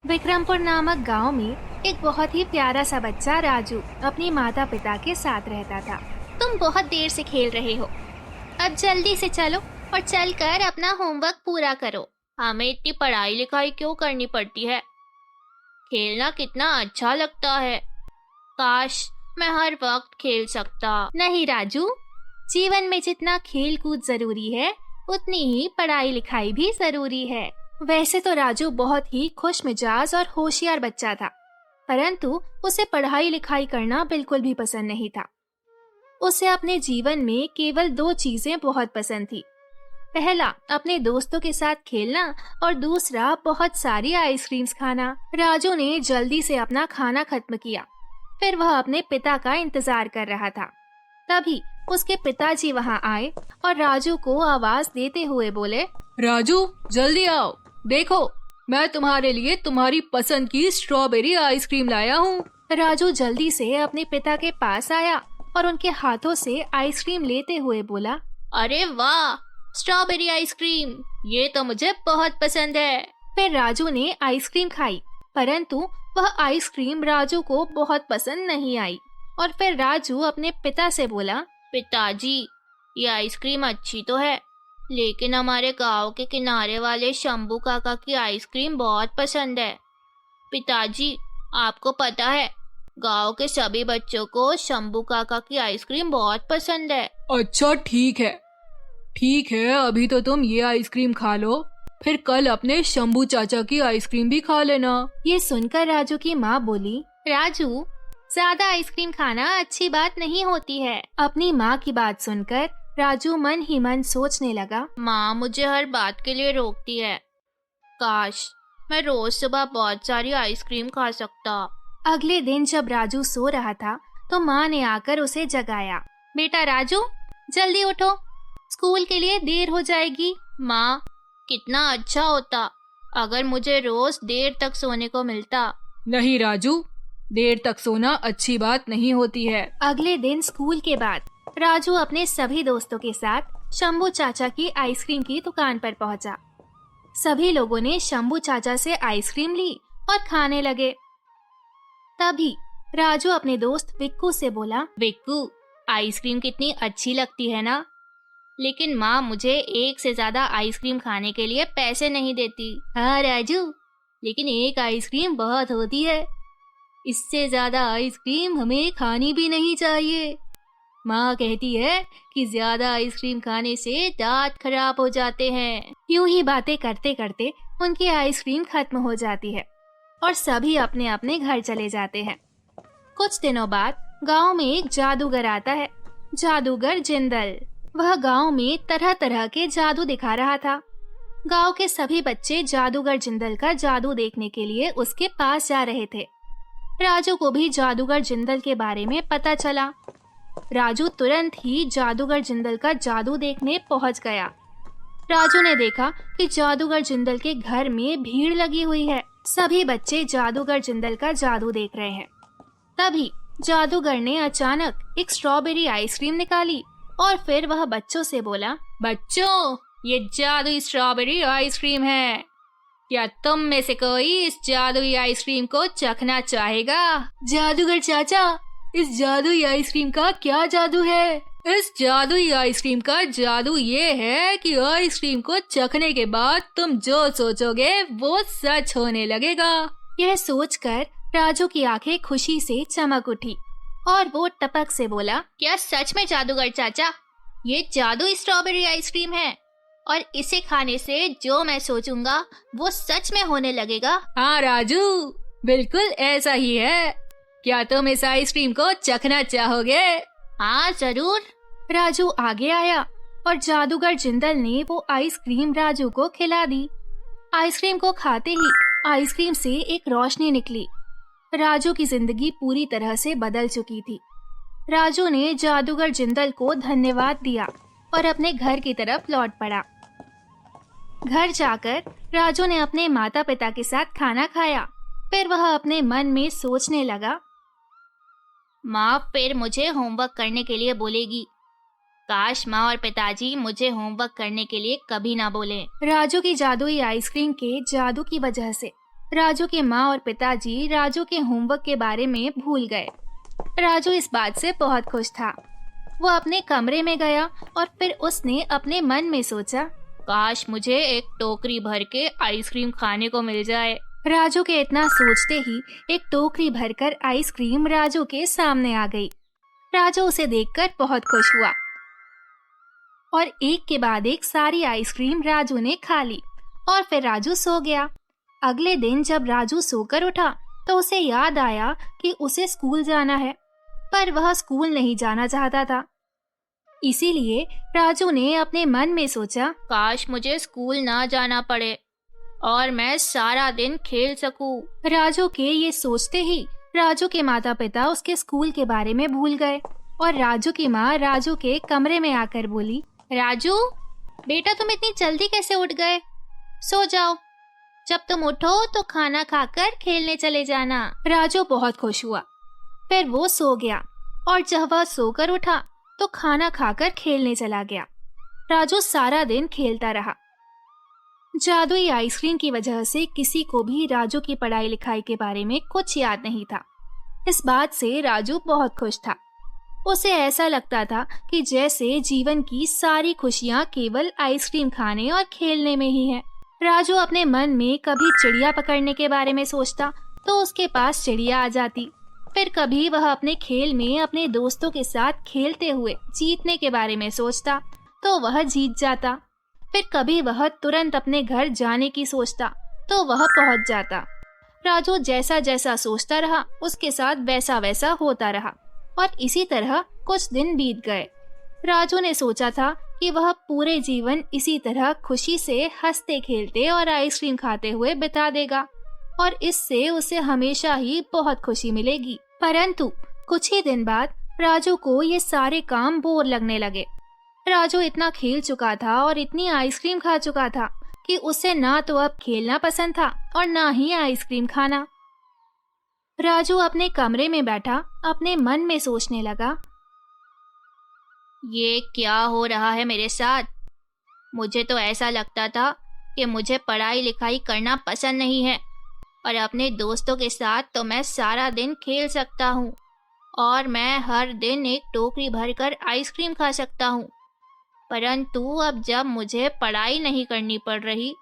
विक्रमपुर नामक गांव में एक बहुत ही प्यारा सा बच्चा राजू अपनी माता पिता के साथ रहता था। तुम बहुत देर से खेल रहे हो, अब जल्दी से चलो और चलकर अपना होमवर्क पूरा करो। हमें इतनी पढ़ाई लिखाई क्यों करनी पड़ती है? खेलना कितना अच्छा लगता है। काश मैं हर वक्त खेल सकता। नहीं राजू, जीवन में जितना खेल कूद जरूरी है उतनी ही पढ़ाई लिखाई भी जरूरी है। वैसे तो राजू बहुत ही खुश मिजाज और होशियार बच्चा था, परंतु उसे पढ़ाई लिखाई करना बिल्कुल भी पसंद नहीं था। उसे अपने जीवन में केवल दो चीजें बहुत पसंद थी। पहला अपने दोस्तों के साथ खेलना और दूसरा बहुत सारी आइसक्रीम्स खाना। राजू ने जल्दी से अपना खाना खत्म किया, फिर वह अपने पिता का इंतजार कर रहा था। तभी उसके पिताजी वहां आए और राजू को आवाज देते हुए बोले, राजू जल्दी आओ, देखो मैं तुम्हारे लिए तुम्हारी पसंद की स्ट्रॉबेरी आइसक्रीम लाया हूँ। राजू जल्दी से अपने पिता के पास आया और उनके हाथों से आइसक्रीम लेते हुए बोला, अरे वाह, स्ट्रॉबेरी आइसक्रीम, ये तो मुझे बहुत पसंद है। फिर राजू ने आइसक्रीम खाई, परंतु वह आइसक्रीम राजू को बहुत पसंद नहीं आई और फिर राजू अपने पिता से बोला, पिताजी ये आइसक्रीम अच्छी तो है, लेकिन हमारे गांव के किनारे वाले शंभू काका की आइसक्रीम बहुत पसंद है। पिताजी आपको पता है, गांव के सभी बच्चों को शंभू काका की आइसक्रीम बहुत पसंद है। अच्छा ठीक है, अभी तो तुम ये आइसक्रीम खा लो, फिर कल अपने शंभू चाचा की आइसक्रीम भी खा लेना। ये सुनकर राजू की माँ बोली, राजू ज्यादा आइसक्रीम खाना अच्छी बात नहीं होती है। अपनी माँ की बात सुनकर राजू मन ही मन सोचने लगा, माँ मुझे हर बात के लिए रोकती है। काश मैं रोज सुबह बहुत सारी आइसक्रीम खा सकता। अगले दिन जब राजू सो रहा था तो माँ ने आकर उसे जगाया। बेटा राजू जल्दी उठो, स्कूल के लिए देर हो जाएगी। माँ कितना अच्छा होता अगर मुझे रोज देर तक सोने को मिलता। नहीं राजू, देर तक सोना अच्छी बात नहीं होती है। अगले दिन स्कूल के बाद राजू अपने सभी दोस्तों के साथ शंभू चाचा की आइसक्रीम की दुकान पर पहुंचा। सभी लोगों ने शंभू चाचा से आइसक्रीम ली और खाने लगे। तभी राजू अपने दोस्त विक्कू से बोला, विक्कू आइसक्रीम कितनी अच्छी लगती है ना, लेकिन माँ मुझे एक से ज्यादा आइसक्रीम खाने के लिए पैसे नहीं देती। हाँ राजू, लेकिन एक आइसक्रीम बहुत होती है, इससे ज्यादा आइसक्रीम हमें खानी भी नहीं चाहिए। माँ कहती है कि ज्यादा आइसक्रीम खाने से दांत खराब हो जाते हैं। यूं ही बातें करते करते उनकी आइसक्रीम खत्म हो जाती है और सभी अपने अपने घर चले जाते हैं। कुछ दिनों बाद गांव में एक जादूगर आता है, जादूगर जिंदल। वह गांव में तरह तरह के जादू दिखा रहा था। गांव के सभी बच्चे जादूगर जिंदल का जादू देखने के लिए उसके पास जा रहे थे। राजू को भी जादूगर जिंदल के बारे में पता चला। राजू तुरंत ही जादूगर जिंदल का जादू देखने पहुंच गया। राजू ने देखा कि जादूगर जिंदल के घर में भीड़ लगी हुई है। सभी बच्चे जादूगर जिंदल का जादू देख रहे हैं। तभी जादूगर ने अचानक एक स्ट्रॉबेरी आइसक्रीम निकाली और फिर वह बच्चों से बोला, बच्चों ये जादुई स्ट्रॉबेरी आइसक्रीम है, क्या तुम में से कोई इस जादुई आइसक्रीम को चखना चाहेगा? जादूगर चाचा, इस जादुई आइसक्रीम का क्या जादू है? इस जादुई आइसक्रीम का जादू ये है कि आइसक्रीम को चखने के बाद तुम जो सोचोगे वो सच होने लगेगा। यह सोचकर राजू की आंखें खुशी से चमक उठी और वो टपक से बोला, क्या सच में जादूगर चाचा ये जादुई स्ट्रॉबेरी आइसक्रीम है और इसे खाने से जो मैं सोचूंगा वो सच में होने लगेगा? हाँ राजू, बिल्कुल ऐसा ही है। क्या तुम इस आइसक्रीम को चखना चाहोगे? हाँ जरूर। राजू आगे आया और जादूगर जिंदल ने वो आइसक्रीम राजू को खिला दी। आइसक्रीम को खाते ही आइसक्रीम से एक रोशनी निकली। राजू की जिंदगी पूरी तरह से बदल चुकी थी। राजू ने जादूगर जिंदल को धन्यवाद दिया और अपने घर की तरफ लौट पड़ा। घर जाकर राजू ने अपने माता पिता के साथ खाना खाया। फिर वह अपने मन में सोचने लगा, माँ फिर मुझे होमवर्क करने के लिए बोलेगी। काश माँ और पिताजी मुझे होमवर्क करने के लिए कभी ना बोले। राजू की जादुई आइसक्रीम के जादू की वजह से राजू के माँ और पिताजी राजू के होमवर्क के बारे में भूल गए। राजू इस बात से बहुत खुश था। वो अपने कमरे में गया और फिर उसने अपने मन में सोचा, काश मुझे एक टोकरी भर के आइसक्रीम खाने को मिल जाए। राजू के इतना सोचते ही एक टोकरी भरकर आइसक्रीम राजू के सामने आ गई। राजू उसे देखकर बहुत खुश हुआ और एक के बाद एक सारी आइसक्रीम राजू ने खा ली और फिर राजू सो गया। अगले दिन जब राजू सोकर उठा तो उसे याद आया कि उसे स्कूल जाना है, पर वह स्कूल नहीं जाना चाहता था। इसीलिए राजू ने अपने मन में सोचा, काश मुझे स्कूल ना जाना पड़े और मैं सारा दिन खेल सकूं। राजू के ये सोचते ही राजू के माता पिता उसके स्कूल के बारे में भूल गए और राजू की माँ राजू के कमरे में आकर बोली, राजू बेटा तुम इतनी जल्दी कैसे उठ गए? सो जाओ, जब तुम उठो तो खाना खाकर खेलने चले जाना। राजू बहुत खुश हुआ। फिर वो सो गया और जब वह सोकर उठा तो खाना खाकर खेलने चला गया। राजू सारा दिन खेलता रहा। जादुई आइसक्रीम की वजह से किसी को भी राजू की पढ़ाई लिखाई के बारे में कुछ याद नहीं था। इस बात से राजू बहुत खुश था। उसे ऐसा लगता था कि जैसे जीवन की सारी खुशियां केवल आइसक्रीम खाने और खेलने में ही है। राजू अपने मन में कभी चिड़िया पकड़ने के बारे में सोचता तो उसके पास चिड़िया आ जाती। फिर कभी वह अपने खेल में अपने दोस्तों के साथ खेलते हुए जीतने के बारे में सोचता तो वह जीत जाता। फिर कभी वह तुरंत अपने घर जाने की सोचता तो वह पहुंच जाता। राजू जैसा जैसा सोचता रहा उसके साथ वैसा वैसा होता रहा और इसी तरह कुछ दिन बीत गए। राजू ने सोचा था कि वह पूरे जीवन इसी तरह खुशी से हंसते खेलते और आइसक्रीम खाते हुए बिता देगा और इससे उसे हमेशा ही बहुत खुशी मिलेगी। परंतु कुछ ही दिन बाद राजू को ये सारे काम बोर लगने लगे। राजू इतना खेल चुका था और इतनी आइसक्रीम खा चुका था कि उसे ना तो अब खेलना पसंद था और ना ही आइसक्रीम खाना। राजू अपने कमरे में बैठा अपने मन में सोचने लगा, ये क्या हो रहा है मेरे साथ? मुझे तो ऐसा लगता था कि मुझे पढ़ाई लिखाई करना पसंद नहीं है और अपने दोस्तों के साथ तो मैं सारा दिन खेल सकता हूँ और मैं हर दिन एक टोकरी भरकर आइसक्रीम खा सकता हूँ। परंतु अब जब मुझे पढ़ाई नहीं करनी पड़ रही,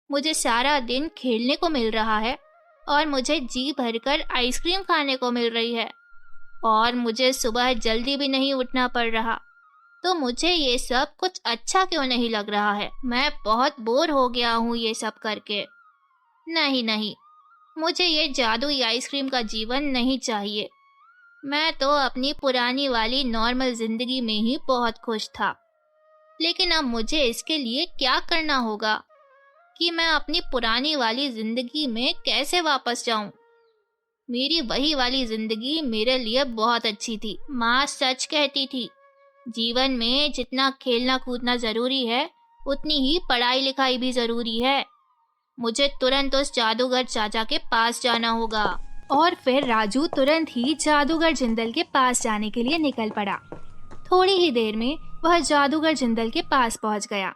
मुझे सारा दिन खेलने को मिल रहा है और मुझे जी भरकर आइसक्रीम खाने को मिल रही है और मुझे सुबह जल्दी भी नहीं उठना पड़ रहा, तो मुझे ये सब कुछ अच्छा क्यों नहीं लग रहा है? मैं बहुत बोर हो गया हूँ ये सब करके। नहीं, मुझे ये जादुई आइसक्रीम का जीवन नहीं चाहिए। मैं तो अपनी पुरानी वाली नॉर्मल जिंदगी में ही बहुत खुश था, लेकिन अब मुझे इसके लिए क्या करना होगा कि मैं अपनी पुरानी वाली जिंदगी में कैसे वापस जाऊं? मेरी वही वाली जिंदगी मेरे लिए बहुत अच्छी थी। माँ सच कहती थी, जीवन में जितना खेलना कूदना जरूरी है उतनी ही पढ़ाई लिखाई भी जरूरी है। मुझे तुरंत उस जादूगर चाचा के पास जाना होगा। और फिर राजू तुरंत ही जादूगर जिंदल के पास जाने के लिए निकल पड़ा। थोड़ी ही देर में वह जादूगर जिंदल के पास पहुंच गया।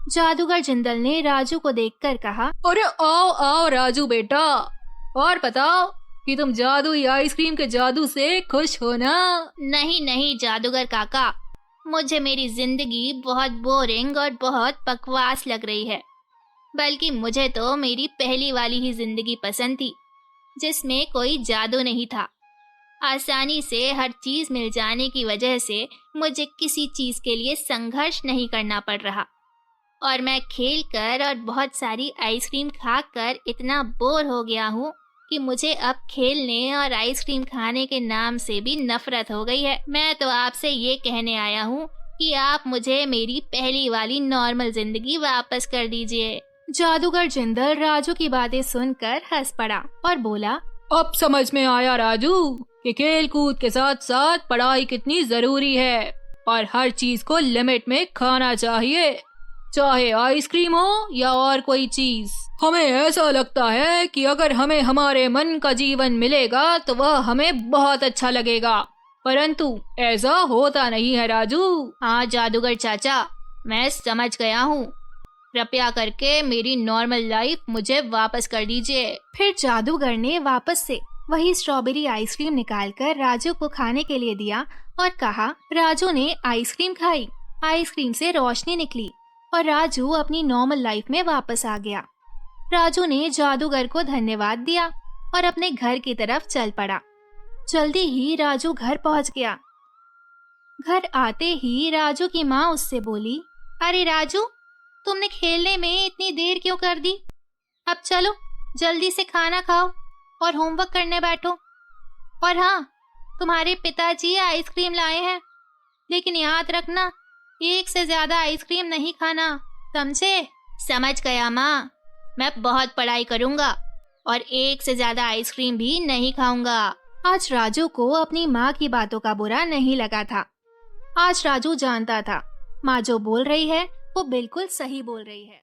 जादूगर जिंदल ने राजू को देखकर कहा, अरे आओ आओ राजू बेटा, और बताओ कि तुम जादुई आइसक्रीम के जादू से खुश हो ना? नहीं जादूगर काका, मुझे मेरी जिंदगी बहुत बोरिंग और बहुत बकवास लग रही है। बल्कि मुझे तो मेरी पहली वाली ही जिंदगी पसंद थी, जिसमें कोई जादू नहीं था। आसानी से हर चीज मिल जाने की वजह से मुझे किसी चीज के लिए संघर्ष नहीं करना पड़ रहा और मैं खेल कर और बहुत सारी आइसक्रीम खाकर इतना बोर हो गया हूँ कि मुझे अब खेलने और आइसक्रीम खाने के नाम से भी नफरत हो गई है। मैं तो आपसे ये कहने आया हूँ कि आप मुझे मेरी पहली वाली नॉर्मल जिंदगी वापस कर दीजिए। जादूगर जिंदल राजू की बातें सुनकर हंस पड़ा और बोला, अब समझ में आया राजू कि खेल कूद के साथ साथ पढ़ाई कितनी जरूरी है और हर चीज को लिमिट में खाना चाहिए, चाहे आइसक्रीम हो या और कोई चीज। हमें ऐसा लगता है कि अगर हमें हमारे मन का जीवन मिलेगा तो वह हमें बहुत अच्छा लगेगा, परंतु ऐसा होता नहीं है राजू। हाँ जादूगर चाचा, मैं समझ गया हूँ। कृपया करके मेरी नॉर्मल लाइफ मुझे वापस कर दीजिए। फिर जादूगर ने वापस से वही स्ट्रॉबेरी आइसक्रीम निकालकर राजू को खाने के लिए दिया और कहा। राजू ने आइसक्रीम खाई, आइसक्रीम से रोशनी निकली और राजू अपनी नॉर्मल लाइफ में वापस आ गया। राजू ने जादूगर को धन्यवाद दिया और अपने घर की तरफ चल पड़ा। जल्दी ही राजू घर पहुंच गया। घर आते ही राजू की माँ उससे बोली, अरे राजू, तुमने खेलने में इतनी देर क्यों कर दी? अब चलो जल्दी से खाना खाओ और होमवर्क करने बैठो। और हाँ, तुम्हारे पिताजी आइसक्रीम लाए हैं, लेकिन याद रखना, एक से ज्यादा आइसक्रीम नहीं खाना, समझे? समझ गया माँ, मैं बहुत पढ़ाई करूँगा और एक से ज्यादा आइसक्रीम भी नहीं खाऊंगा। आज राजू को अपनी माँ की बातों का बुरा नहीं लगा था। आज राजू जानता था माँ जो बोल रही है वो बिल्कुल सही बोल रही है।